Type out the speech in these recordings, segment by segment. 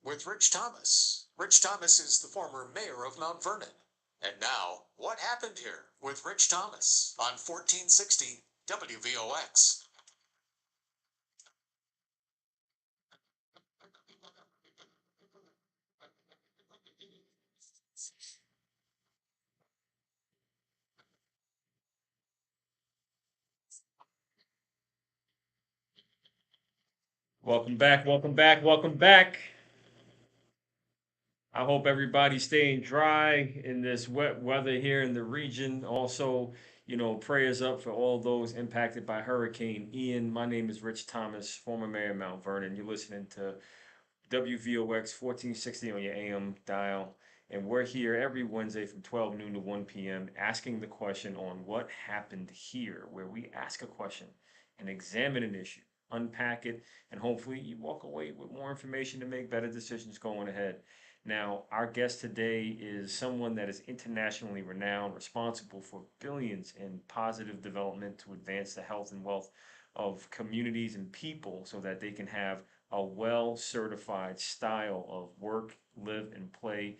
with Rich Thomas. Rich Thomas is the former mayor of Mount Vernon. And now, what happened here with Rich Thomas on 1460 WVOX? Welcome back, welcome back, welcome back. I hope everybody's staying dry in this wet weather here in the region. Also, prayers up for all those impacted by Hurricane Ian. My name is Rich Thomas, former mayor of Mount Vernon. You're listening to WVOX 1460 on your AM dial. And we're here every Wednesday from 12 noon to 1 p.m. asking the question on what happened here, where we ask a question and examine an issue, unpack it, and hopefully you walk away with more information to make better decisions going ahead. Now, our guest today is someone that is internationally renowned, responsible for billions in positive development to advance the health and wealth of communities and people so that they can have a well certified style of work, live, and play.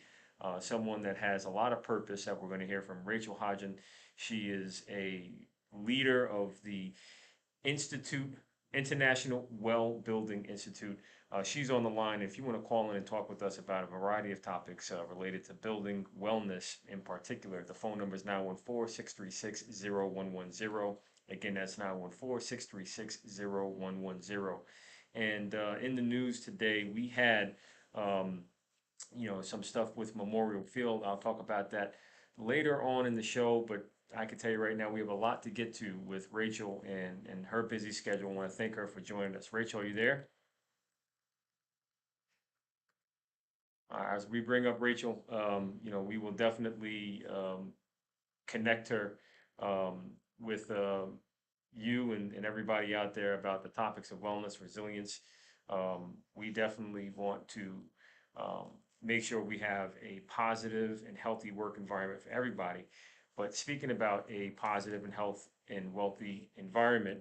Someone that has a lot of purpose that we're going to hear from Rachel Hodgdon. She is a leader of the Institute, International Well Building Institute. She's on the line. If you want to call in and talk with us about a variety of topics related to building wellness in particular, the phone number is 914-636-0110. Again, that's 914-636-0110. And in the news today, we had some stuff with Memorial Field. I'll talk about that later on in the show, but I can tell you right now we have a lot to get to with Rachel and her busy schedule. I want to thank her for joining us. Rachel, are you there? As we bring up Rachel, we will definitely connect her with you and everybody out there about the topics of wellness, resilience. We definitely want to um, make sure we have a positive and healthy work environment for everybody. But speaking about a positive and health and wealthy environment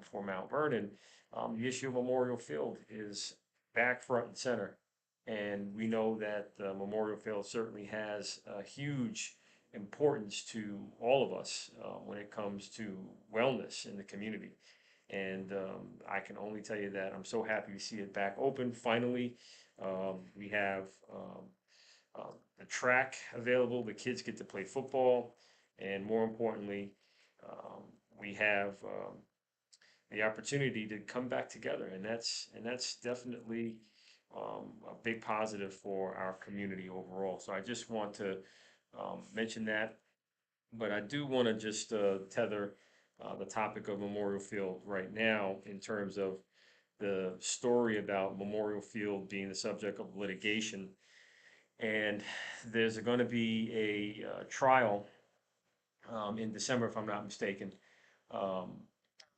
for Mount Vernon, the issue of Memorial Field is back front and center. And we know that Memorial Field certainly has a huge importance to all of us when it comes to wellness in the community. And I can only tell you that I'm so happy to see it back open finally. We have the track available, the kids get to play football, and more importantly, um, we have the opportunity to come back together, and that's definitely a big positive for our community overall. So I just want to mention that, but I do want to just tether the topic of Memorial Field right now in terms of the story about Memorial Field being the subject of litigation. And there's going to be a trial in December, if I'm not mistaken. Um,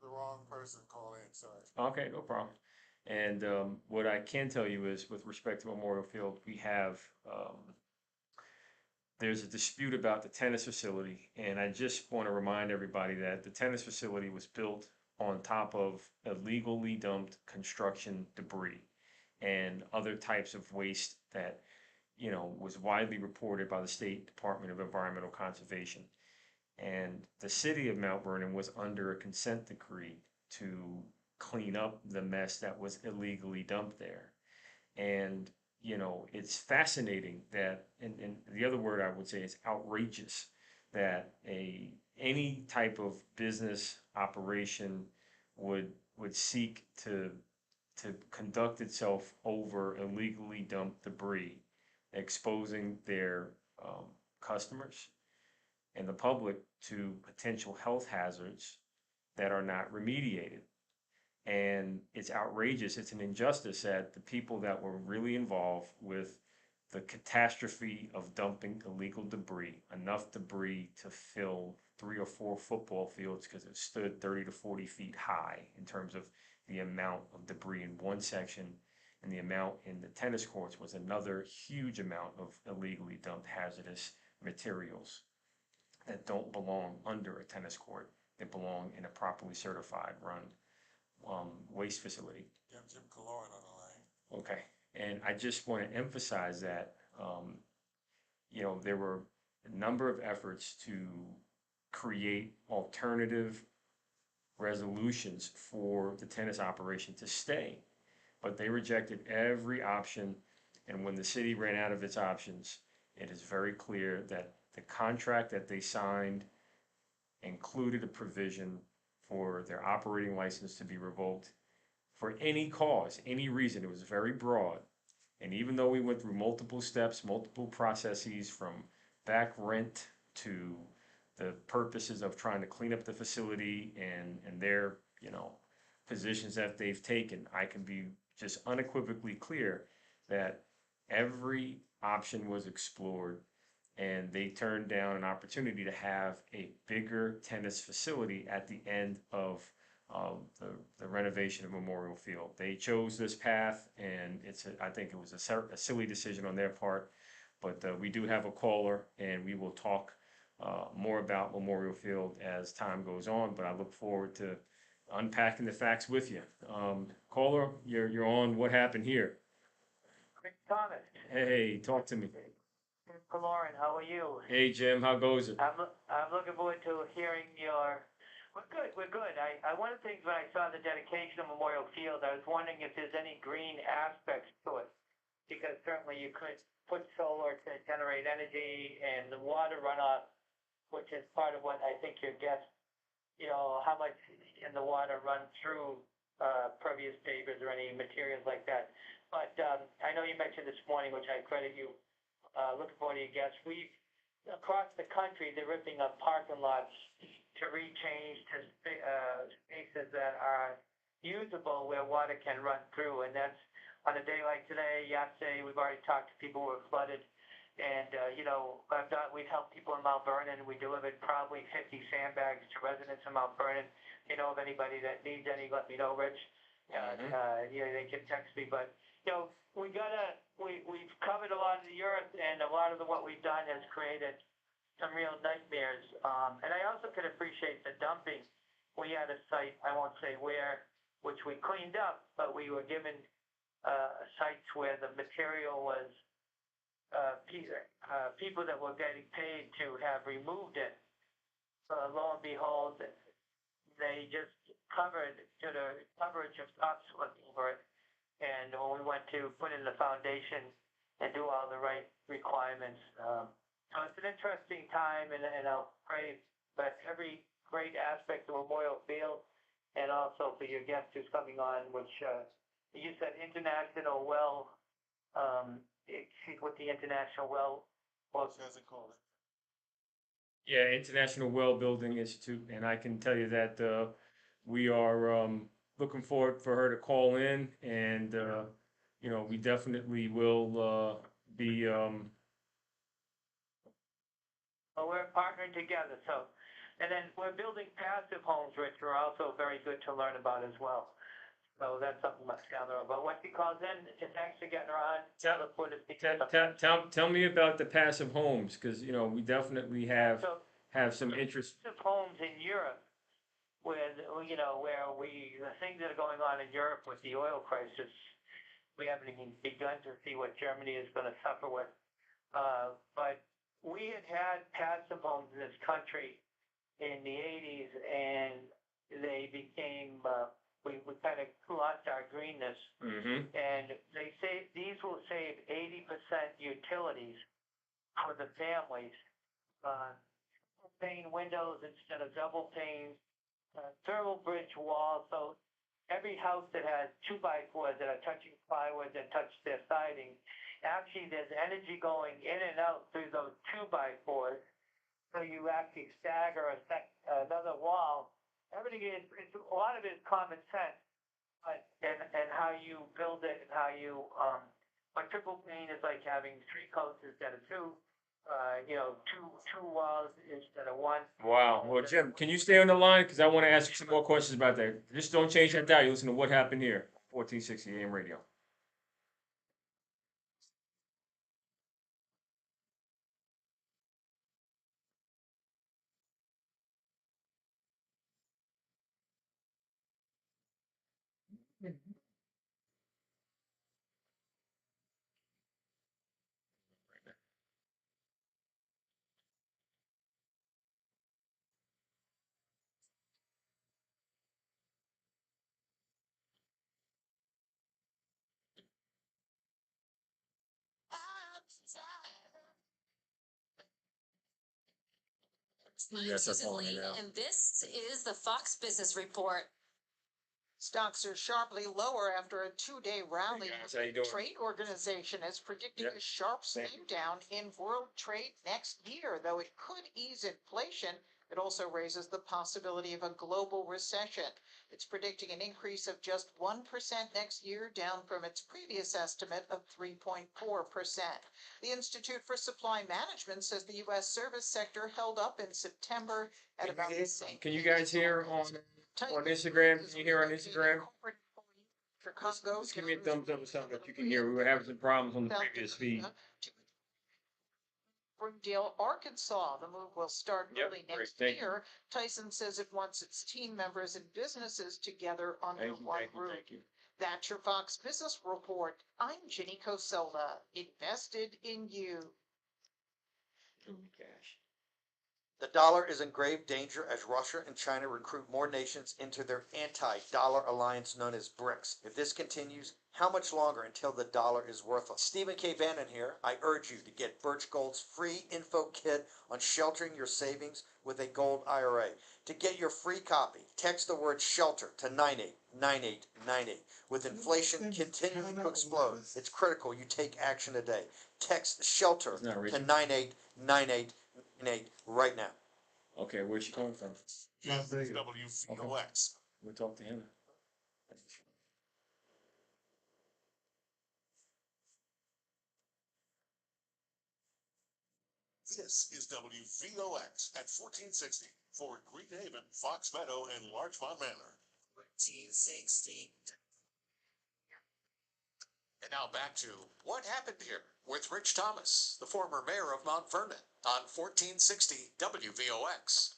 The wrong person called in, sorry. okay, no problem. And what I can tell you is, with respect to Memorial Field, we have there's a dispute about the tennis facility, and I just want to remind everybody that the tennis facility was built on top of illegally dumped construction debris and other types of waste that was widely reported by the State Department of Environmental Conservation. And the city of Mount Vernon was under a consent decree to clean up the mess that was illegally dumped there. And, it's fascinating that, and the other word I would say is outrageous, that any type of business operation would seek to conduct itself over illegally dumped debris, exposing their customers and the public to potential health hazards that are not remediated. And it's outrageous. It's an injustice that the people that were really involved with the catastrophe of dumping illegal debris, enough debris to fill 3 or 4 football fields because it stood 30 to 40 feet high in terms of the amount of debris in one section, and the amount in the tennis courts was another huge amount of illegally dumped hazardous materials that don't belong under a tennis court. They belong in a properly certified run waste facility. You have Jim Kaloran on the line. Okay. And I just want to emphasize that, there were a number of efforts to create alternative resolutions for the tennis operation to stay, but they rejected every option. And when the city ran out of its options, it is very clear that the contract that they signed included a provision for their operating license to be revoked for any cause, any reason. It was very broad. And even though we went through multiple steps, multiple processes, from back rent to the purposes of trying to clean up the facility and their, positions that they've taken, I can be just unequivocally clear that every option was explored, and they turned down an opportunity to have a bigger tennis facility at the end of the renovation of Memorial Field. They chose this path, and I think it was a silly decision on their part. But we do have a caller, and we will talk more about Memorial Field as time goes on. But I look forward to unpacking the facts with you. Caller, you're on. What happened here? Thomas. Hey, talk to me. Lauren, how are you? Hey, Jim, how goes it? I'm looking forward to hearing your. We're good. One of the things when I saw the dedication of Memorial Field, I was wondering if there's any green aspects to it, because certainly you could put solar to generate energy and the water runoff, which is part of what I think your guest, how much in the water runs through pervious pavers or any materials like that. But I know you mentioned this morning, which I credit you. Looking forward to your guests. Across the country, they're ripping up parking lots to rechange to spaces that are usable where water can run through. And that's on a day like today, yesterday, we've already talked to people who were flooded. And, we've helped people in Mount Vernon. We delivered probably 50 sandbags to residents in Mount Vernon. If you know of anybody that needs any, let me know, Rich. They can text me. But, we've covered a lot of the earth, and a lot of what we've done has created some real nightmares. And I also could appreciate the dumping. We had a site, I won't say where, which we cleaned up, but we were given sites where the material was people that were getting paid to have removed it. Lo and behold, they just covered to the coverage of topsoil over it. And when we went to put in the foundation and do all the right requirements, so it's an interesting time, and I'll pray that every great aspect of Memorial Field, and also for your guest who's coming on, which you said International Well, with the International Well. As it called it. Yeah, International Well Building Institute, and I can tell you that we are looking forward for her to call in, and we definitely will be. Well, we're partnering together, so, and then we're building passive homes, which are also very good to learn about as well. So that's something much down the road. But once he calls in, thanks for getting her on. Tell me about the passive homes, because we definitely have some interest. Passive homes in Europe, where the things that are going on in Europe with the oil crisis, we haven't even begun to see what Germany is going to suffer with. But we had passive homes in this country in the 80s, and they became. We kind of lost our greenness, and they say these will save 80% utilities for the families. Pane windows instead of double pane, thermal bridge walls. So every house that has 2x4s that are touching plywood that touch their siding, actually there's energy going in and out through those 2x4s. So you actually stagger another wall. Everything is, a lot of it is common sense, but and how you build it and how you, but triple pane is like having 3 coats instead of 2, two walls instead of 1. Wow. Well, Jim, can you stay on the line? Because I want to ask you some more questions about that. Just don't change that dial. You listen to What Happened Here, 1460 AM radio. Yes, that's all right now. And this is the Fox Business Report. Stocks are sharply lower after a two-day rally. Hey guys, how you doing? Trade organization is predicting Yep. a sharp Thank you. slowdown in world trade next year, though it could ease inflation. It also raises the possibility of a global recession. It's predicting an increase of just 1% next year, down from its previous estimate of 3.4%. The Institute for Supply Management says the U.S. service sector held up in September at about the same. Can you guys hear on Instagram? Can you hear on Instagram? Just give me a thumbs up or something if you can hear. We were having some problems on the previous feed. Broomdale, Arkansas. The move will start early next Thank you. year. Tyson says it wants its team members and businesses together under one roof. Thank you. That's your Fox Business Report. I'm Ginny Coselda. Invested in you. Cash. The dollar is in grave danger as Russia and China recruit more nations into their anti-dollar alliance known as BRICS. If this continues, how much longer until the dollar is worthless? Stephen K. Bannon here. I urge you to get Birch Gold's free info kit on sheltering your savings with a gold IRA. To get your free copy, text the word shelter to 989898. With inflation continuing to explode, it's critical you take action today. Text shelter to 989898 right now. Okay, where's she coming from? WVOX. We'll talk to him. This is WVOX at 1460 for Greenhaven, Fox Meadow, and Larchmont Manor. 1460. And now back to What Happened Here with Rich Thomas, the former mayor of Mount Vernon, on 1460 WVOX.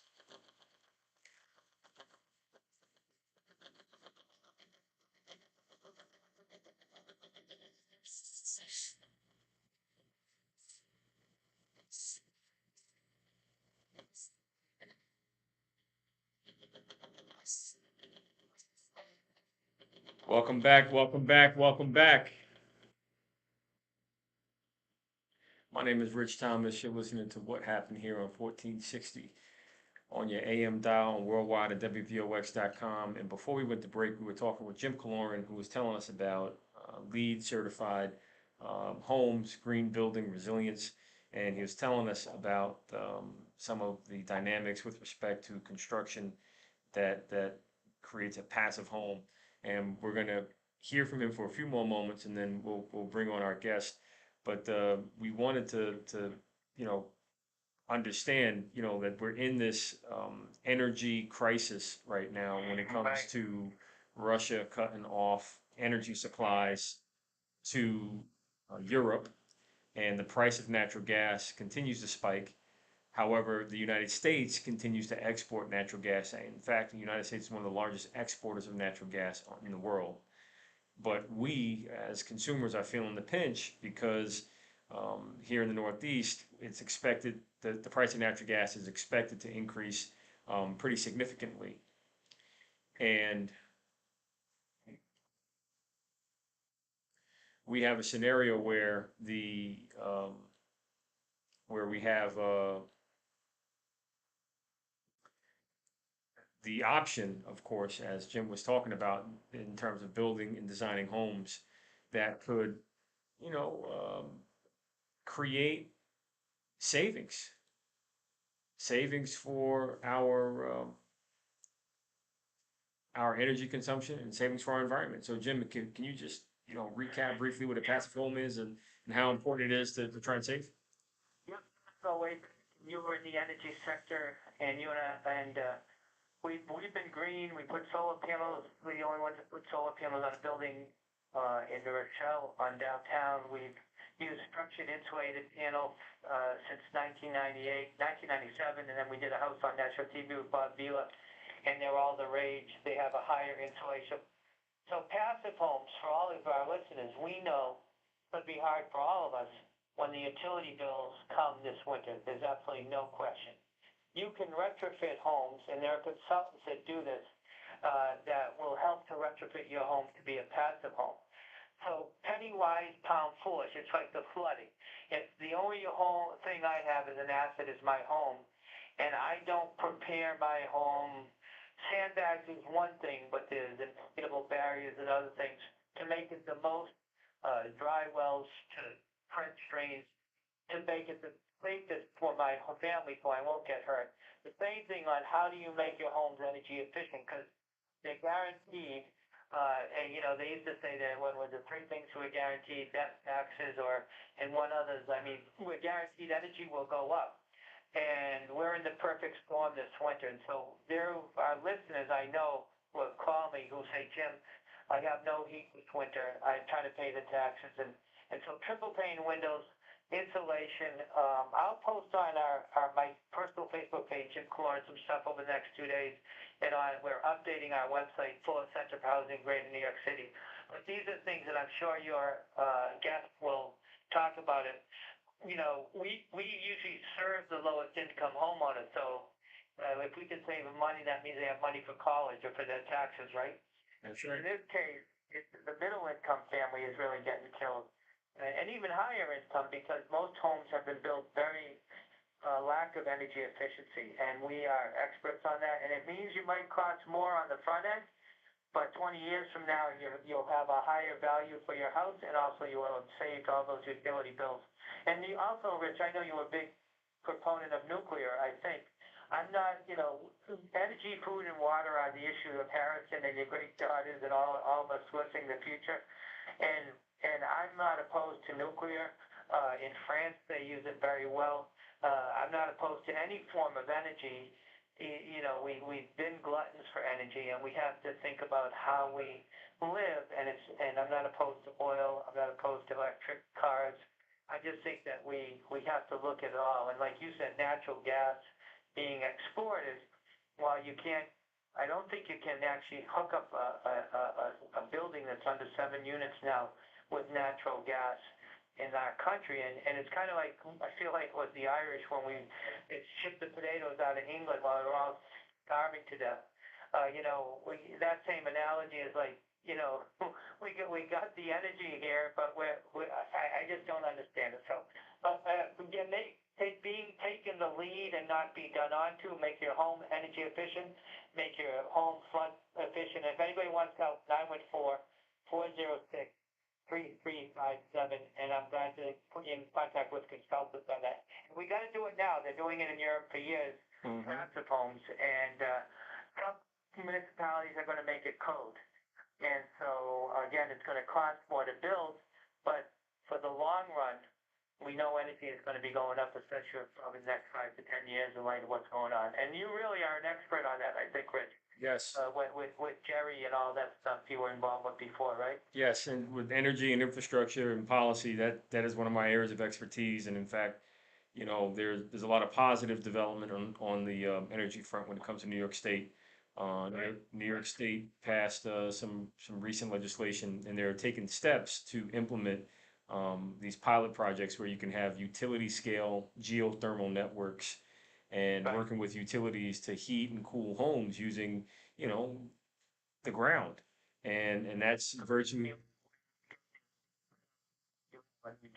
Welcome back, welcome back, welcome back. My name is Rich Thomas. You're listening to What Happened Here on 1460 on your AM dial and worldwide at WVOX.com. And before we went to break, we were talking with Jim Kaloran, who was telling us about LEED certified homes, green building resilience. And he was telling us about some of the dynamics with respect to construction that creates a passive home. And we're going to hear from him for a few more moments, and then we'll bring on our guest. But we wanted to understand, that we're in this energy crisis right now when it comes to Russia cutting off energy supplies to Europe, and the price of natural gas continues to spike. However, the United States continues to export natural gas. In fact, the United States is one of the largest exporters of natural gas in the world. But we, as consumers, are feeling the pinch because here in the Northeast, it's expected that the price of natural gas is expected to increase pretty significantly. And we have a scenario where we have the option, of course, as Jim was talking about, in terms of building and designing homes that could, create savings for our energy consumption and savings for our environment. So, Jim, can you just recap briefly what a passive home is and how important it is to try and save? Yep. So you were in the energy sector, and we've been green. We put solar panels. We're the only ones that put solar panels on a building in New Rochelle on downtown. We've used structured insulated panels since 1997, and then we did a house on national TV with Bob Vila, and they're all the rage. They have a higher insulation. So passive homes, for all of our listeners, we know it's going to be hard for all of us when the utility bills come this winter. There's absolutely no question. You can retrofit homes, and there are consultants that do this that will help to retrofit your home to be a passive home. So penny wise, pound foolish. It's like the flooding. If the only thing I have as an asset is my home, and I don't prepare my home. Sandbags is one thing, but there's inflatable barriers and other things to make it the most dry wells to French drains to make it the safest for my family so I won't get hurt. The same thing on how do you make your homes energy efficient, because they're guaranteed, and you know, they used to say that what was it, three things were guaranteed, death, taxes, and one others. I mean, we're guaranteed energy will go up. And we're in the perfect storm this winter. And so there are listeners I know will call me who say, Jim, I have no heat this winter. I'm trying to pay the taxes. And so triple pane windows, insulation. I'll post on my personal Facebook page, Jim Clore, some stuff over the next 2 days. And we're updating our website full of Center for Housing Greater New York City. But these are things that I'm sure your guests will talk about it. You know, we usually serve the lowest income homeowners. So if we can save them money, that means they have money for college or for their taxes, right? That's right. In this case, the middle income family is really getting killed. And even higher income, because most homes have been built very lack of energy efficiency, and we are experts on that. And it means you might cost more on the front end, but 20 years from now, you'll have a higher value for your house, and also you will have saved all those utility bills. And you also, Rich, I know you're a big proponent of nuclear, I think. I'm not, you know, energy, food, and water are the issue of Harrison and your great daughters and all of us listening in the future. And I'm not opposed to nuclear. In France, they use it very well. I'm not opposed to any form of energy. You know, we've been gluttons for energy, and we have to think about how we live. And I'm not opposed to oil. I'm not opposed to electric cars. I just think that we have to look at it all. And like you said, natural gas being exported, while you can't, I don't think you can actually hook up a building that's under 7 units now with natural gas in our country. And it's kind of like, I feel like it was the Irish when it shipped the potatoes out of England while they were all starving to death. You know, that same analogy is like, you know, we got the energy here, but I just don't understand it. So, again, being taken the lead and not be done on to, make your home energy efficient, make your home flood efficient. If anybody wants help, 914-406-3357, and I'm glad to put you in contact with consultants on that. And we got to do it now. They're doing it in Europe for years, lots of homes, and some municipalities are going to make it code. And so, again, it's going to cost more to build, but for the long run, we know energy is going to be going up, especially probably the next 5 to 10 years in light of what's going on. And you really are an expert on that, I think, Rich. Yes. With Jerry and all that stuff you were involved with before, right? Yes, and with energy and infrastructure and policy, that is one of my areas of expertise. And in fact, you know, there's a lot of positive development on the energy front when it comes to New York State. New York State passed some recent legislation, and they're taking steps to implement these pilot projects where you can have utility scale geothermal networks and working with utilities to heat and cool homes using, you know, the ground. And that's virtually,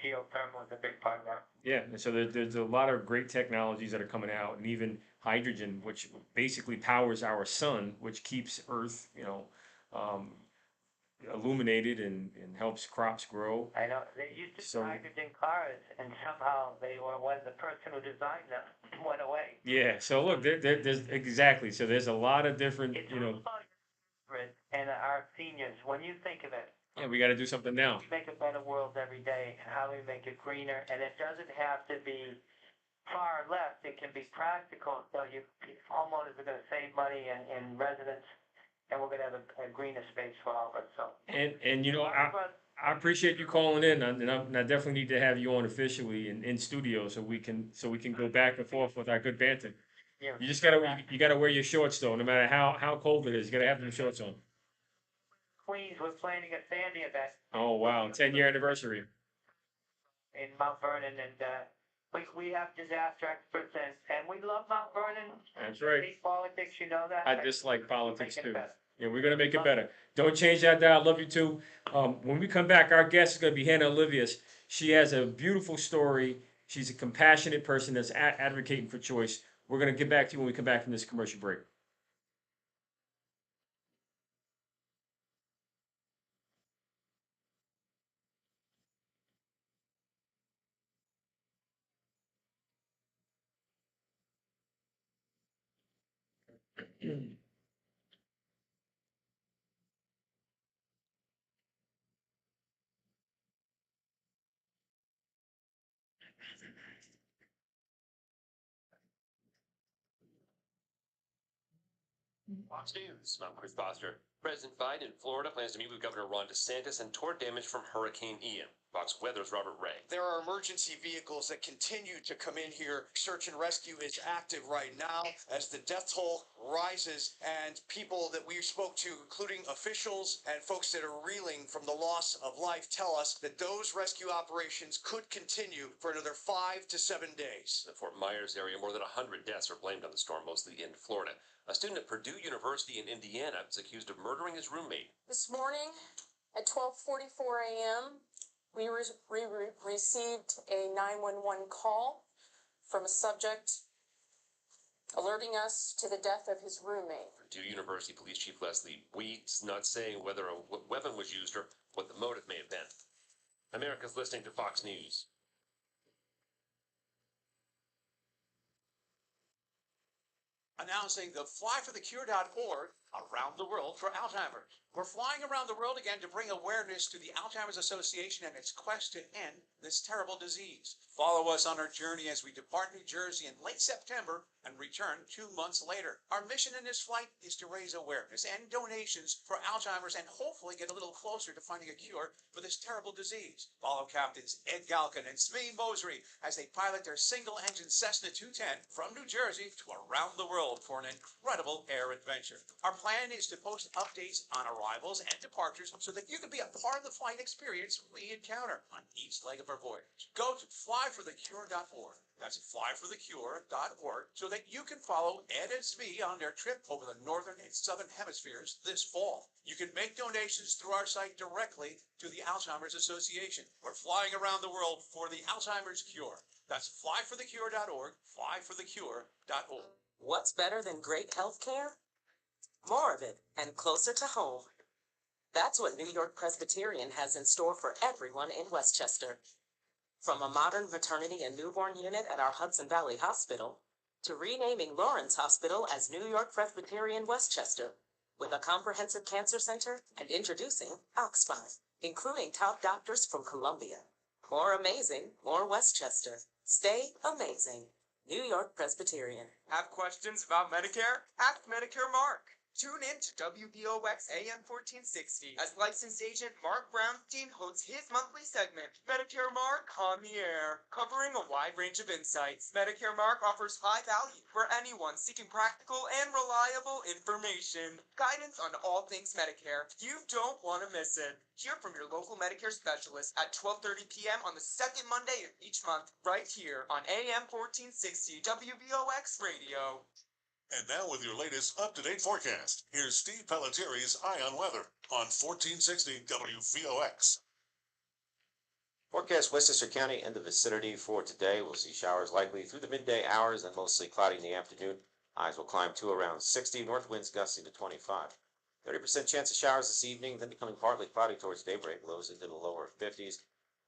Geothermal is a big part of that. yeah. And so there's a lot of great technologies that are coming out, and even hydrogen, which basically powers our sun, which keeps Earth, you know, illuminated and helps crops grow. I know they used to So- hydrogen cars, and somehow when the person who designed them went away. Yeah. So look, there's exactly. So there's a lot of different, It's you know, all about Rich, and our seniors. When you think of it, yeah, we got to do something now. we make a better world every day, and how we make it greener, and it doesn't have to be far left. It can be practical. So homeowners are going to save money in residents, and we're going to have a greener space for all of us. So. And you know, But I appreciate you calling in, and I definitely need to have you on officially in studio so we can go back and forth with our good banter. yeah, You just gotta wear your shorts though, no matter how cold it is. You gotta have them shorts on. Queens, we're planning a Sandy event Oh wow, 10-year anniversary. in Mount Vernon, and we have disaster experts, and we love Mount Vernon. That's right. Hate politics, you know that. I dislike politics Make it too. better. Yeah, we're gonna make it better. Don't change that dial. Love you too. When we come back, our guest is gonna be Hannah Olivius. She has a beautiful story. She's a compassionate person that's advocating for choice. We're going to get back to you when we come back from this commercial break. Fox News. I'm Chris Foster. President Biden in Florida plans to meet with Governor Ron DeSantis and tour damage from Hurricane Ian. Fox Weather's Robert Ray. There are emergency vehicles that continue to come in here. Search and rescue is active right now as the death toll rises, and people that we spoke to, including officials and folks that are reeling from the loss of life, tell us that those rescue operations could continue for another 5 to 7 days. In the Fort Myers area, more than 100 deaths are blamed on the storm, mostly in Florida. A student at Purdue University in Indiana is accused of murdering his roommate. This morning at 12:44 a.m., we received a 911 call from a subject alerting us to the death of his roommate. Purdue University Police Chief Leslie Weed's not saying whether a weapon was used or what the motive may have been. America's listening to Fox News. Announcing the flyforthecure.org around the world for Alzheimer's. We're flying around the world again to bring awareness to the Alzheimer's Association and its quest to end this terrible disease. Follow us on our journey as we depart New Jersey in late September and return 2 months later. Our mission in this flight is to raise awareness and donations for Alzheimer's and hopefully get a little closer to finding a cure for this terrible disease. Follow Captains Ed Galkin and Smee Mosery as they pilot their single-engine Cessna 210 from New Jersey to around the world for an incredible air adventure. Our plan is to post updates on arrivals and departures so that you can be a part of the flight experience we encounter on each leg of our voyage. Go to flyforthecure.org. That's flyforthecure.org so that you can follow Ed and Smee on their trip over the northern and southern hemispheres this fall. You can make donations through our site directly to the Alzheimer's Association. We're flying around the world for the Alzheimer's cure. That's flyforthecure.org, flyforthecure.org. What's better than great health care? More of it, and closer to home. That's what New York Presbyterian has in store for everyone in Westchester. From a modern maternity and newborn unit at our Hudson Valley Hospital, to renaming Lawrence Hospital as New York Presbyterian Westchester, with a comprehensive cancer center and introducing Oxfine, including top doctors from Columbia. More amazing, more Westchester. Stay amazing. New York Presbyterian. Have questions about Medicare? Ask Medicare Mark. Tune in to WVOX AM 1460 as licensed agent Mark Brownstein hosts his monthly segment, Medicare Mark on the Air, covering a wide range of insights. Medicare Mark offers high value for anyone seeking practical and reliable information, guidance on all things Medicare. You don't want to miss it. Hear from your local Medicare specialist at 12:30 p.m. on the second Monday of each month, right here on AM 1460 WVOX Radio. And now with your latest up-to-date forecast, here's Steve Pellettieri's Eye on Weather on 1460 WVOX. Forecast Westchester County and the vicinity for today. We'll see showers likely through the midday hours and mostly cloudy in the afternoon. Highs will climb to around 60, north winds gusting to 25. 30% chance of showers this evening, then becoming partly cloudy towards daybreak, lows into the lower 50s.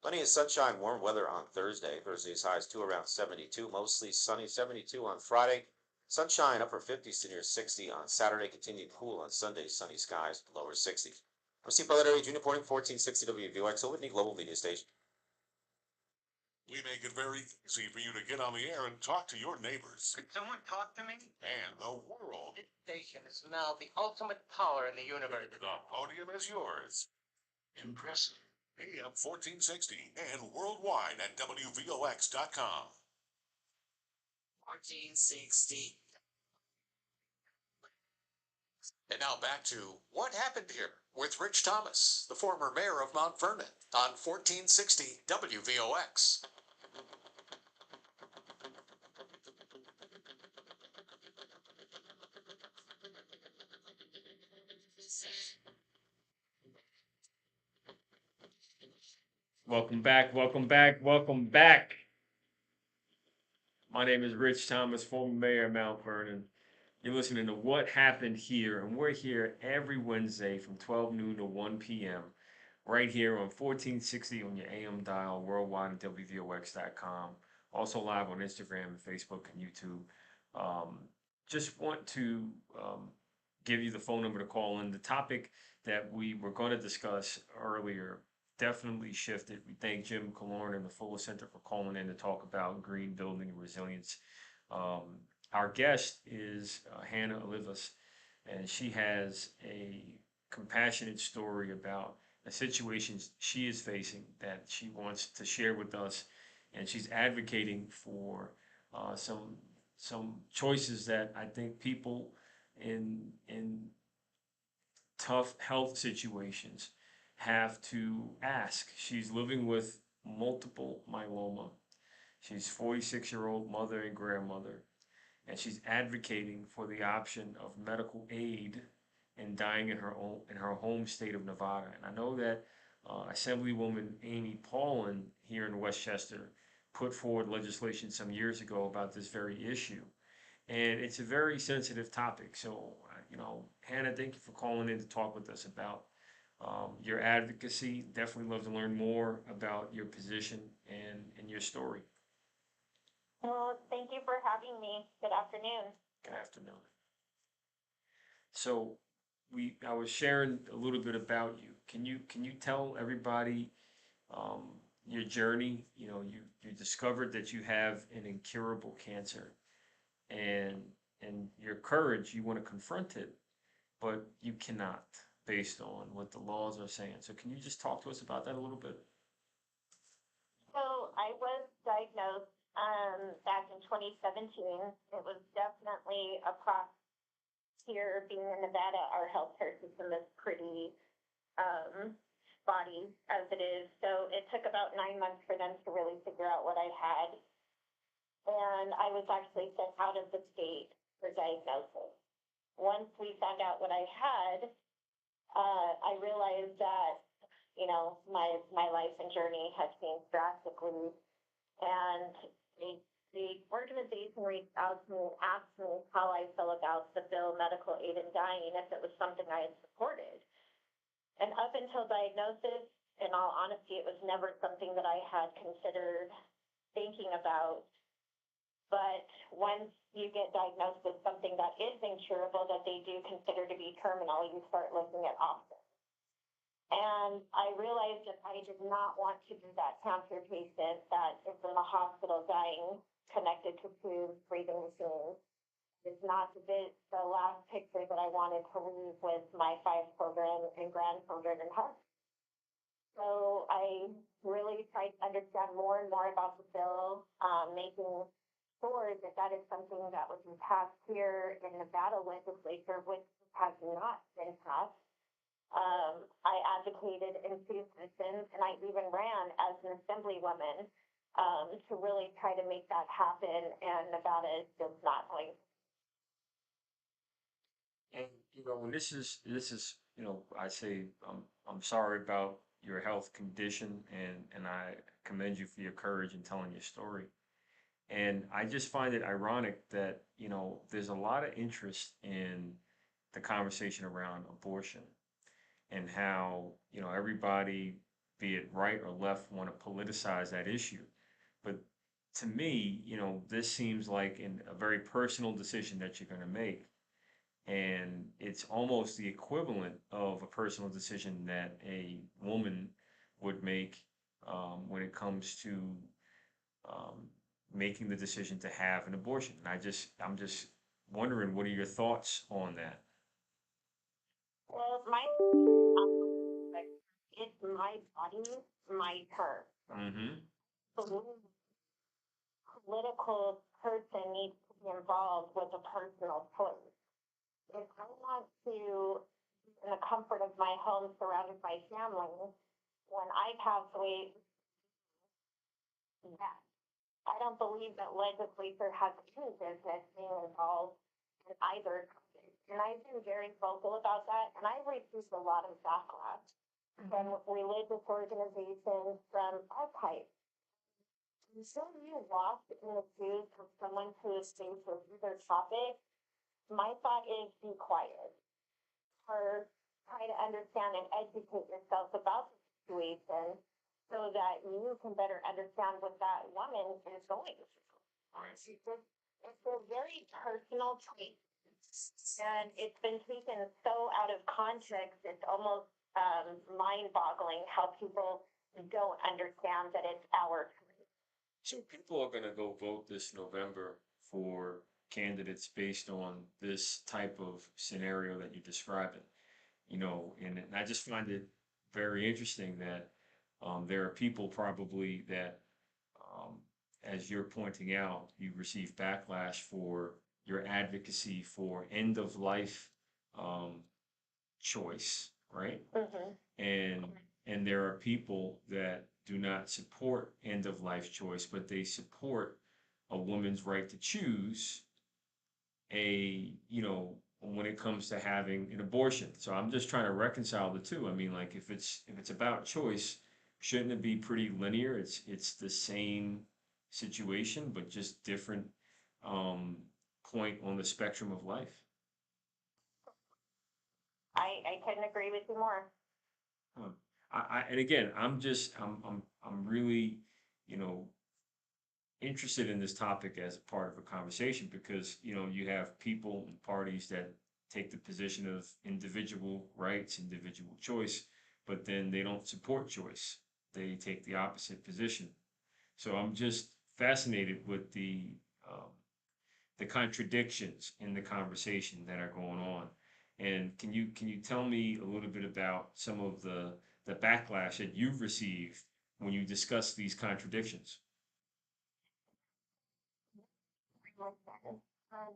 Plenty of sunshine, warm weather on Thursday. Thursday's highs to around 72, mostly sunny, 72 on Friday. Sunshine, upper 50s to near 60 on Saturday. Continued cool on Sunday, sunny skies, lower 60s. I'm Steve Pellettieri, Junior Reporting 1460 WVOX, Whitney Global Media Station. We make it very easy for you to get on the air and talk to your neighbors Could someone talk to me? and the world. This station is now the ultimate power in the universe. The podium is yours. Impressive. AM 1460 and worldwide at WVOX.com. 1460. And now back to What Happened Here with Rich Thomas, the former mayor of Mount Vernon, on 1460 WVOX. Welcome back, welcome back, welcome back. My name is Rich Thomas, former mayor of Mount Vernon. You're listening to What Happened Here, and we're here every Wednesday from 12 noon to 1 p.m. right here on 1460 on your AM dial, worldwide at WVOX.com. Also live on Instagram and Facebook and YouTube. Just want to give you the phone number to call in. The topic that we were going to discuss earlier definitely shifted. We thank Jim Killorn and the Fuller Center for calling in to talk about green building and resilience. Our guest is Hannah Olivas, and she has a compassionate story about the situations she is facing that she wants to share with us, and she's advocating for some choices that I think people in tough health situations have to ask. She's living with multiple myeloma. She's 46-year-old mother and grandmother, and she's advocating for the option of medical aid in dying in her home state of Nevada. And I know that Assemblywoman Amy Paulin here in Westchester put forward legislation some years ago about this very issue. And it's a very sensitive topic. So, Hannah, thank you for calling in to talk with us about your advocacy. Definitely love to learn more about your position and your story. Well, thank you for having me. Good afternoon. Good afternoon. So I was sharing a little bit about you. Can you tell everybody your journey? You discovered that you have an incurable cancer, and your courage, you want to confront it, but you cannot, based on what the laws are saying. So can you just talk to us about that a little bit? So I was diagnosed back in 2017. It was definitely a process. Here, being in Nevada, our healthcare system is pretty spotty as it is. So it took about 9 months for them to really figure out what I had. And I was actually sent out of the state for diagnosis. Once we found out what I had, I realized that, my life and journey had changed drastically. And the organization reached out to me and asked me how I felt about the bill medical aid in dying, if it was something I had supported. And up until diagnosis, in all honesty, it was never something that I had considered thinking about. But once you get diagnosed with something that is incurable, that they do consider to be terminal, you start looking at options. And I realized that I did not want to be that cancer patient that is in the hospital dying, connected to tubes, breathing machines. It's not the last picture that I wanted to leave with my 5 children and grandchildren and husband. So I really tried to understand more and more about the bill, making sure that that is something that was passed here in Nevada legislature, which has not been passed. I advocated in 2 sessions, and I even ran as an assemblywoman to really try to make that happen, and Nevada is just not going. And this is I say I'm sorry about your health condition, and I commend you for your courage in telling your story. And I just find it ironic that there's a lot of interest in the conversation around abortion, and how everybody, be it right or left, want to politicize that issue. But to me, this seems like a very personal decision that you're going to make. And it's almost the equivalent of a personal decision that a woman would make when it comes to making the decision to have an abortion. And I'm just wondering, what are your thoughts on that? Well, it's my body, my term. Mm-hmm. The political person needs to be involved with a personal choice. If I want to, in the comfort of my home, surrounded by family, when I pass away, that I don't believe that legislature has any business being involved in either. And I've been very vocal about that, and I've received a lot of backlash from religious organizations, from all types. until you walk in the shoes of someone who is faced with either topic, my thought is be quiet. Or try to understand and educate yourself about the situation so that you can better understand what that woman is going through. It's a very personal trait. And it's been taken so out of context, it's almost mind-boggling how people don't understand that it's our choice. So people are gonna go vote this November for candidates based on this type of scenario that you're describing. You know, and I just find it very interesting that there are people probably that, as you're pointing out, you receive backlash for your advocacy for end of life choice, right? And there are people that do not support end of life choice, but they support a woman's right to choose when it comes to having an abortion. So I'm just trying to reconcile the two. I mean, like if it's about choice, shouldn't it be pretty linear? It's the same situation, but just different point on the spectrum of life. I couldn't agree with you more. And again, I'm really, interested in this topic as a part of a conversation because, you have people and parties that take the position of individual rights, individual choice, but then they don't support choice. They take the opposite position. So I'm just fascinated with the contradictions in the conversation that are going on. And can you tell me a little bit about some of the backlash that you've received when you discuss these contradictions?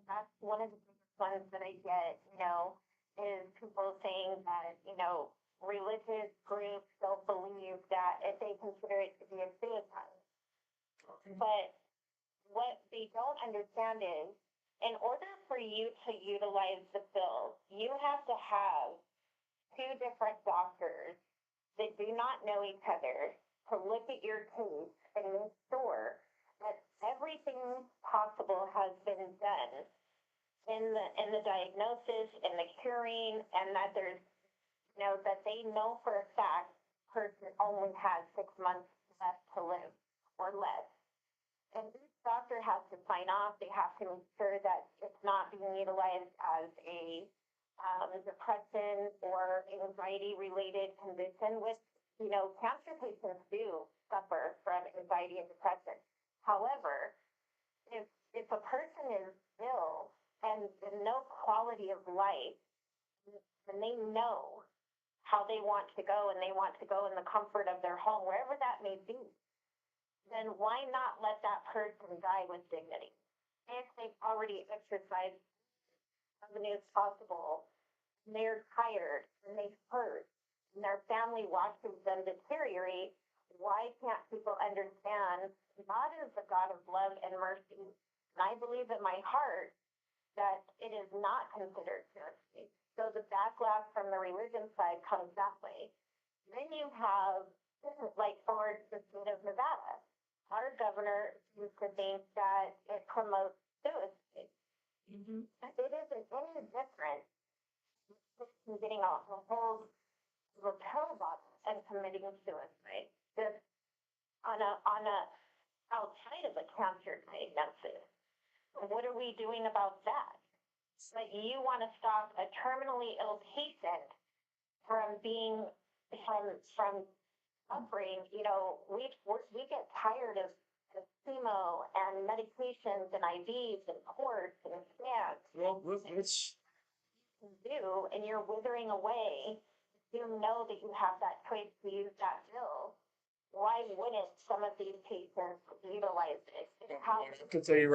That's one of the biggest ones that I get, is people saying that, religious groups don't believe that if they consider it to be a suicide. But what they don't understand is, in order for you to utilize the bill, you have to have two different doctors that do not know each other to look at your case and make sure that everything possible has been done in the diagnosis, in the curing, and that there's, that they know for a fact person only has 6 months left to live or less. And each doctor has to sign off. They have to make sure that it's not being utilized as a depression or anxiety-related condition, which, cancer patients do suffer from anxiety and depression. However, if a person is ill and no quality of life, and they know how they want to go and they want to go in the comfort of their home, wherever that may be, then why not let that person die with dignity? If they've already exercised avenues possible, and they're tired and they hurt, and their family watches them deteriorate, why can't people understand God is the God of love and mercy? And I believe in my heart that it is not considered suicide. So the backlash from the religion side comes that way. Then you have, like for the state of Nevada, our governor used to think that it promotes suicide. It isn't any different from getting a whole pill bottle and committing suicide. Just on a outside of a cancer diagnosis. What are we doing about that? Like you want to stop a terminally ill patient from being from suffering. We get tired of chemo and medications and IVs and ports and scans. Well, let's do, and you're withering away. You know that you have that choice to use that bill. Why wouldn't some of these patients utilize it? What I can tell you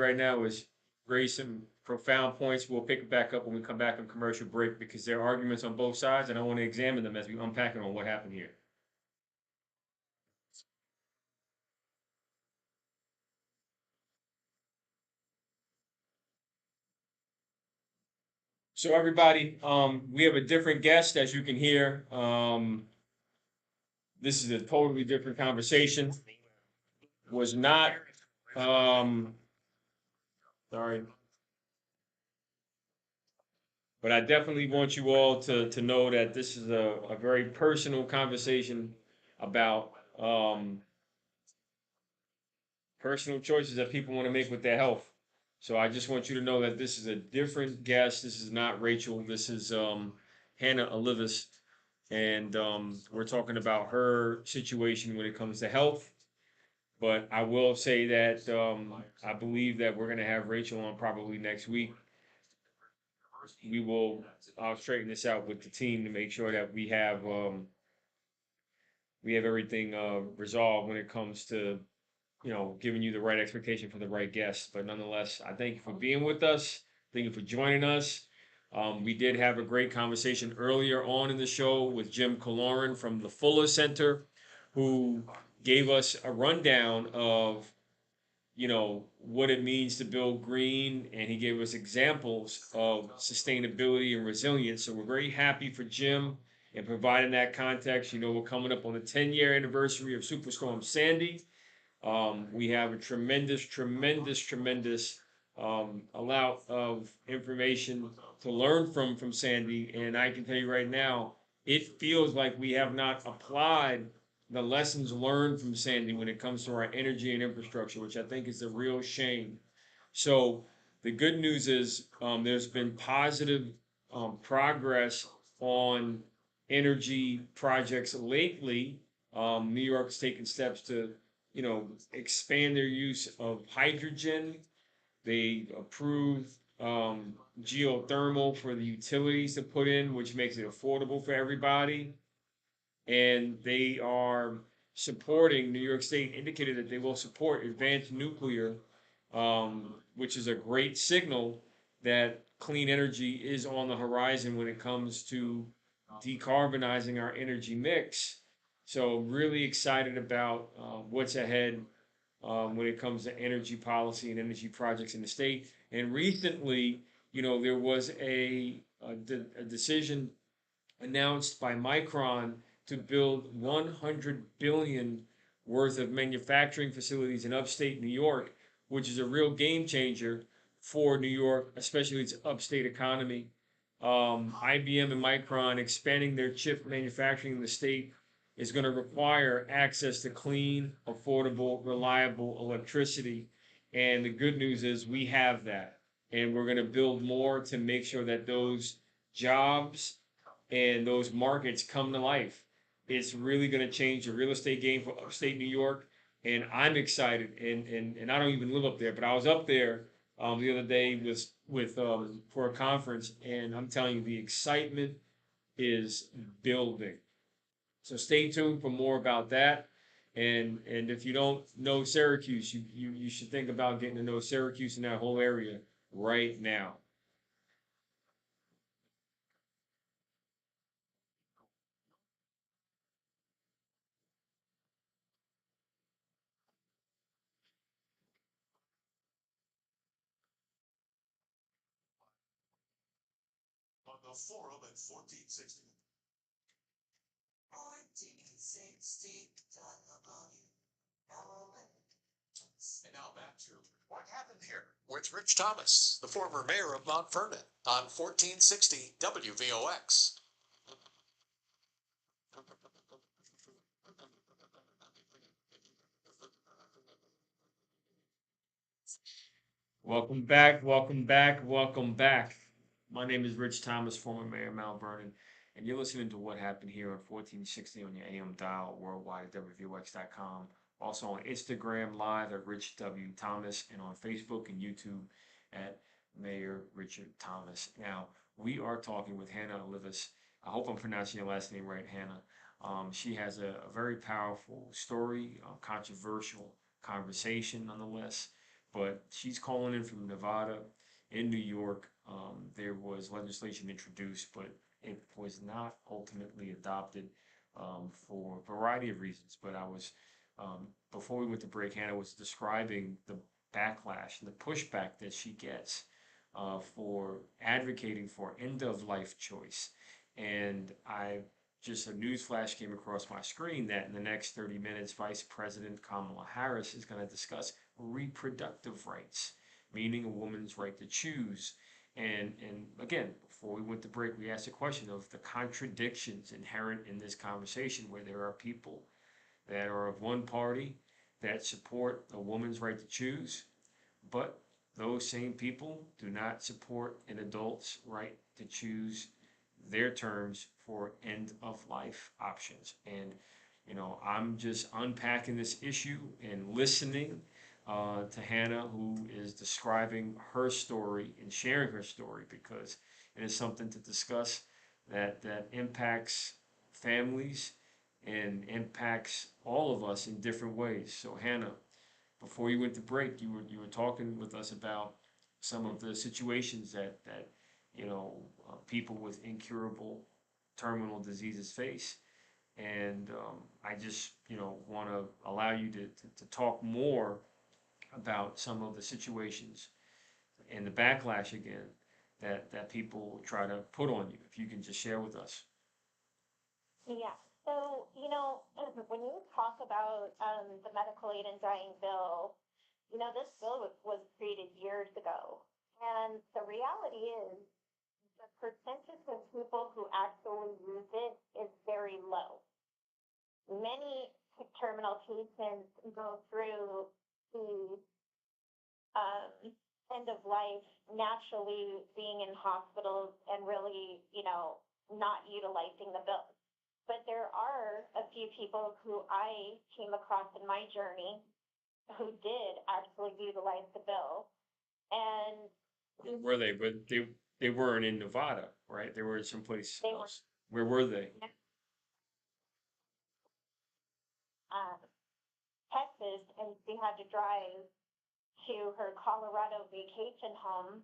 right now is raise some profound points. We'll pick it back up when we come back on commercial break because there are arguments on both sides, and I want to examine them as we unpack it on what happened here. So everybody, we have a different guest, as you can hear. This is a totally different conversation. was not, sorry. But I definitely want you all to know that this is a very personal conversation about personal choices that people want to make with their health. So I just want you to know that this is a different guest. This is not Rachel. This is Hannah Olivis. And we're talking about her situation when it comes to health. But I will say that I believe that we're going to have Rachel on probably next week. I'll straighten this out with the team to make sure that we have everything resolved when it comes to, giving you the right expectation for the right guests. But nonetheless, I thank you for being with us. Thank you for joining us. We did have a great conversation earlier on in the show with Jim Kaloran from the Fuller Center, who gave us a rundown of, what it means to build green, and he gave us examples of sustainability and resilience. So we're very happy for Jim in providing that context. We're coming up on the 10-year anniversary of Superstorm Sandy. We have a tremendous amount of information to learn from Sandy, and I can tell you right now, it feels like we have not applied the lessons learned from Sandy when it comes to our energy and infrastructure, which I think is a real shame. So the good news is there's been positive progress on energy projects lately. New York's taken steps to, expand their use of hydrogen. They approved geothermal for the utilities to put in, which makes it affordable for everybody. And they are supporting, New York State indicated that they will support advanced nuclear, which is a great signal that clean energy is on the horizon when it comes to decarbonizing our energy mix. So really excited about what's ahead when it comes to energy policy and energy projects in the state. And recently, there was a decision announced by Micron to build 100 billion worth of manufacturing facilities in upstate New York, which is a real game changer for New York, especially its upstate economy. IBM and Micron expanding their chip manufacturing in the state is going to require access to clean, affordable, reliable electricity. And the good news is we have that. And we're going to build more to make sure that those jobs and those markets come to life. It's really going to change the real estate game for upstate New York. And I'm excited. And I don't even live up there, but I was up there the other day with for a conference, and I'm telling you, the excitement is building. So stay tuned for more about that. And if you don't know Syracuse, you should think about getting to know Syracuse and that whole area right now. On the forum at 1460. 1460 And now back to What Happened Here with Rich Thomas, the former mayor of Mount Vernon, on 1460 WVOX. Welcome back. My name is Rich Thomas, former mayor of Mount Vernon, and you're listening to What Happened Here on 1460 on your AM dial, worldwide at WVOX.com. Also on Instagram Live at Rich W. Thomas, and on Facebook and YouTube at Mayor Richard Thomas. Now, we are talking with Hannah Olivis. I hope I'm pronouncing your last name right, Hannah. She has a very powerful story, controversial conversation nonetheless, but she's calling in from Nevada. In New York, there was legislation introduced, but it was not ultimately adopted for a variety of reasons. But I was, before we went to break, Hannah was describing the backlash and the pushback that she gets for advocating for end of life choice. And I just a news flash came across my screen that in the next 30 minutes, Vice President Kamala Harris is going to discuss reproductive rights, meaning a woman's right to choose. And again, before we went to break, we asked the question of the contradictions inherent in this conversation, where there are people that are of one party that support a woman's right to choose, but those same people do not support an adult's right to choose their terms for end of life options. And, I'm just unpacking this issue and listening to Hannah, who is describing her story and sharing her story, because it is something to discuss that impacts families and impacts all of us in different ways. So Hannah, before you went to break, you were talking with us about some of the situations that people with incurable terminal diseases face, and I just want to allow you to talk more about some of the situations and the backlash again that people try to put on you. If you can just share with us. Yeah. So, when you talk about the medical aid and dying bill, this bill was created years ago. And the reality is the percentage of people who actually use it is very low. Many terminal patients go through the end of life naturally being in hospitals and really, not utilizing the bill. But there are a few people who I came across in my journey who did actually utilize the bill. And Where were they? But they weren't in Nevada, right? They were in someplace they else. Where were they? Texas, and she had to drive to her Colorado vacation home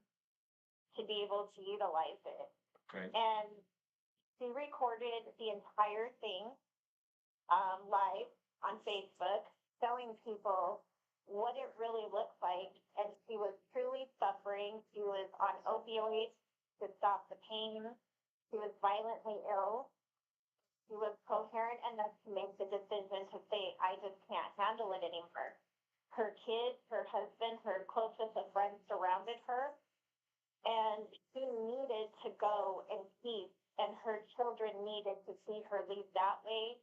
to be able to utilize it. Okay. And she recorded the entire thing live on Facebook, showing people what it really looked like. And she was truly suffering. She was on opioids to stop the pain. She was violently ill. She was coherent enough to make the decision to say, I just can't handle it anymore. Her kids, her husband, her closest of friends surrounded her. And she needed to go in peace, and her children needed to see her leave that way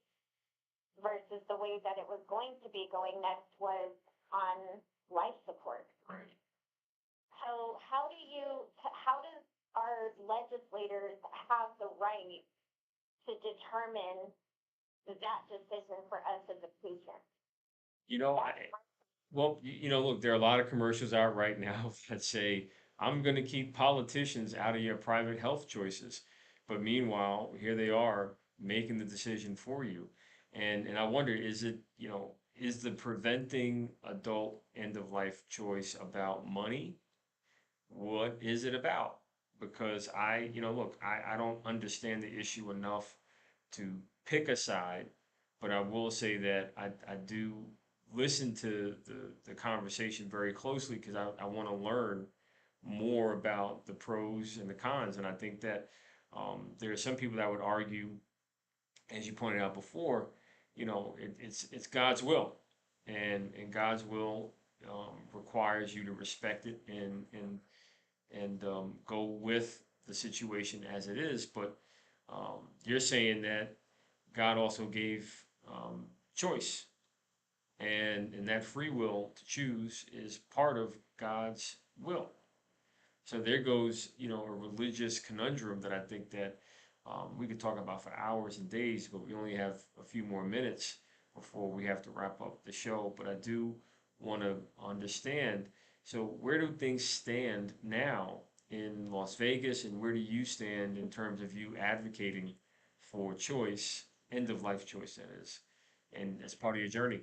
versus the way that it was going to be going next was on life support. Right. So how does our legislators have the right to determine that decision for us as a patient? Look, there are a lot of commercials out right now that say, I'm going to keep politicians out of your private health choices. But meanwhile, here they are making the decision for you. And I wonder, is the preventing adult end of life choice about money? What is it about? Because I don't understand the issue enough to pick a side, but I will say that I do listen to the conversation very closely, because I want to learn more about the pros and the cons. And I think that there are some people that would argue, as you pointed out before, it's God's will, and God's will requires you to respect it and go with the situation as it is. But you're saying that God also gave choice, and that free will to choose is part of God's will. So there goes, a religious conundrum that I think that we could talk about for hours and days, but we only have a few more minutes before we have to wrap up the show. But I do want to understand, so where do things stand now in Las Vegas, and where do you stand in terms of you advocating for choice, end of life choice, that is, and as part of your journey?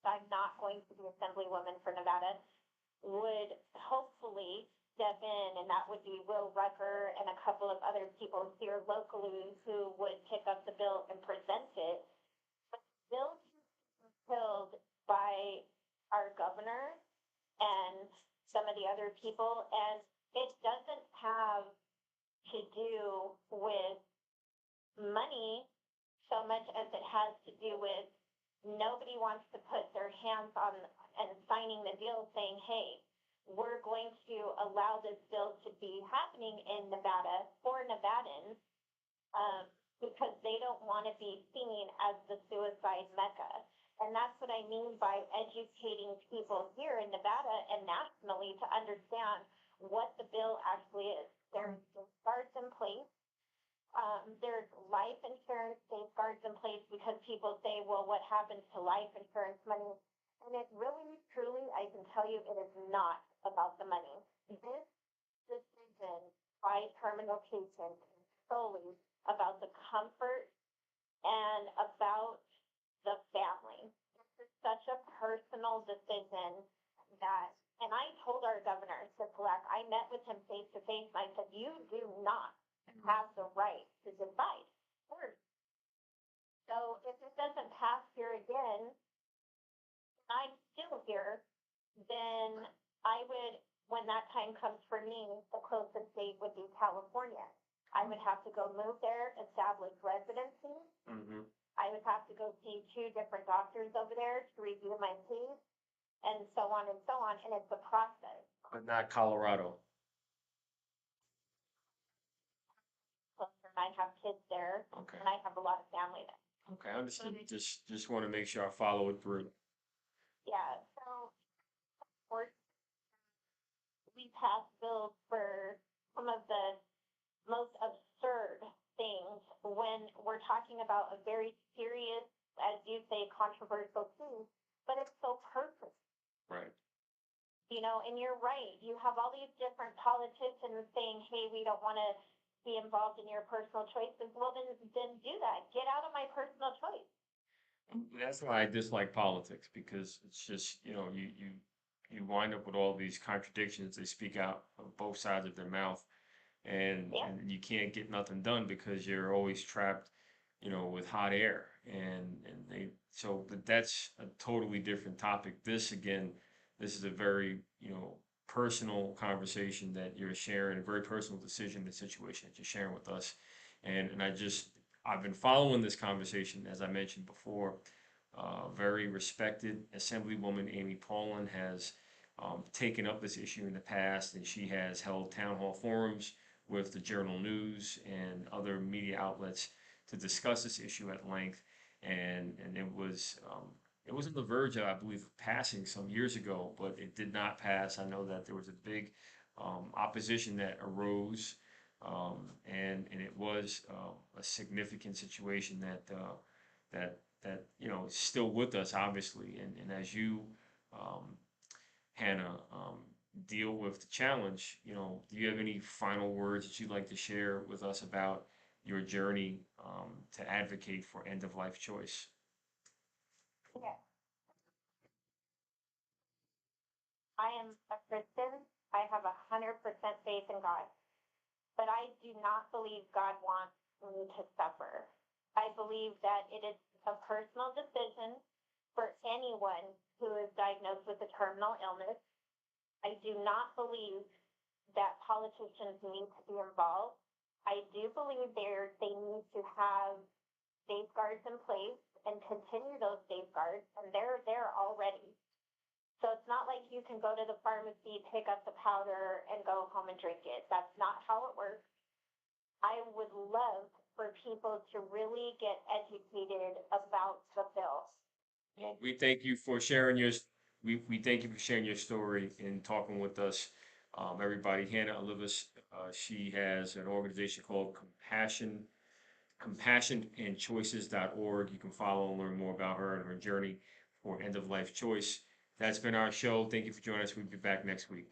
I'm not going to be Assemblywoman for Nevada, would hopefully step in, and that would be Will Rucker and a couple of other people here locally who would pick up the bill and present it. But the bill is killed by our government. governor and some of the other people, and it doesn't have to do with money so much as it has to do with nobody wants to put their hands on and signing the deal saying, hey, we're going to allow this bill to be happening in Nevada for Nevadans, because they don't want to be seen as the suicide mecca. And that's what I mean by educating people here in Nevada and nationally to understand what the bill actually is. There's safeguards in place. There's life insurance safeguards in place because people say, well, what happens to life insurance money? And it really, truly, I can tell you, it is not about the money. This decision by terminal patients is solely about the comfort and about the family. This is such a personal decision that, and I told our governor, Sisolak, I met with him face to face, and I said, you do not have the right to divide. First. So if it doesn't pass here again, I'm still here, then I would, when that time comes for me, the closest state would be California. I would have to go move there, establish residency. Mm-hmm. I would have to go see 2 different doctors over there to review my case, and so on and so on, and it's a process. But not Colorado. And I have kids there, Okay. and I have a lot of family there. Okay, I understood. Just want to make sure I follow it through. Yeah, so, of course, we passed bills for some of the most absurd things when we're talking about a very serious, as you say, controversial thing, but it's so perfect. Right. You know, and you're right. You have all these different politicians saying, hey, we don't want to be involved in your personal choices. Well, then do that. Get out of my personal choice. That's why I dislike politics, because it's just, you wind up with all these contradictions. They speak out of both sides of their mouth, and you can't get nothing done because you're always trapped, with hot air. But that's a totally different topic. This is a very, personal conversation that you're sharing, a very personal decision, the situation that you're sharing with us. And I've been following this conversation, as I mentioned before. Very respected Assemblywoman Amy Paulin has taken up this issue in the past, and she has held town hall forums with the Journal News and other media outlets to discuss this issue at length. And it was on the verge of, I believe, passing some years ago, but it did not pass. I know that there was a big opposition that arose, and it was a significant situation that is still with us, obviously. And as you, Hannah, deal with the challenge, do you have any final words that you'd like to share with us about your journey to advocate for end of life choice? Yeah. I am a Christian. I have 100% faith in God. But I do not believe God wants me to suffer. I believe that it is a personal decision for anyone who is diagnosed with a terminal illness. I do not believe that politicians need to be involved. I do believe they need to have safeguards in place and continue those safeguards, and they're there already. So it's not like you can go to the pharmacy, pick up the powder, and go home and drink it. That's not how it works. I would love for people to really get educated about the bill. Well, we thank you for sharing we thank you for sharing your story and talking with us. Everybody, Hannah Olivas, she has an organization called compassionandchoices.org. You can follow and learn more about her and her journey for end of life choice. That's been our show. Thank you for joining us. We'll be back next week.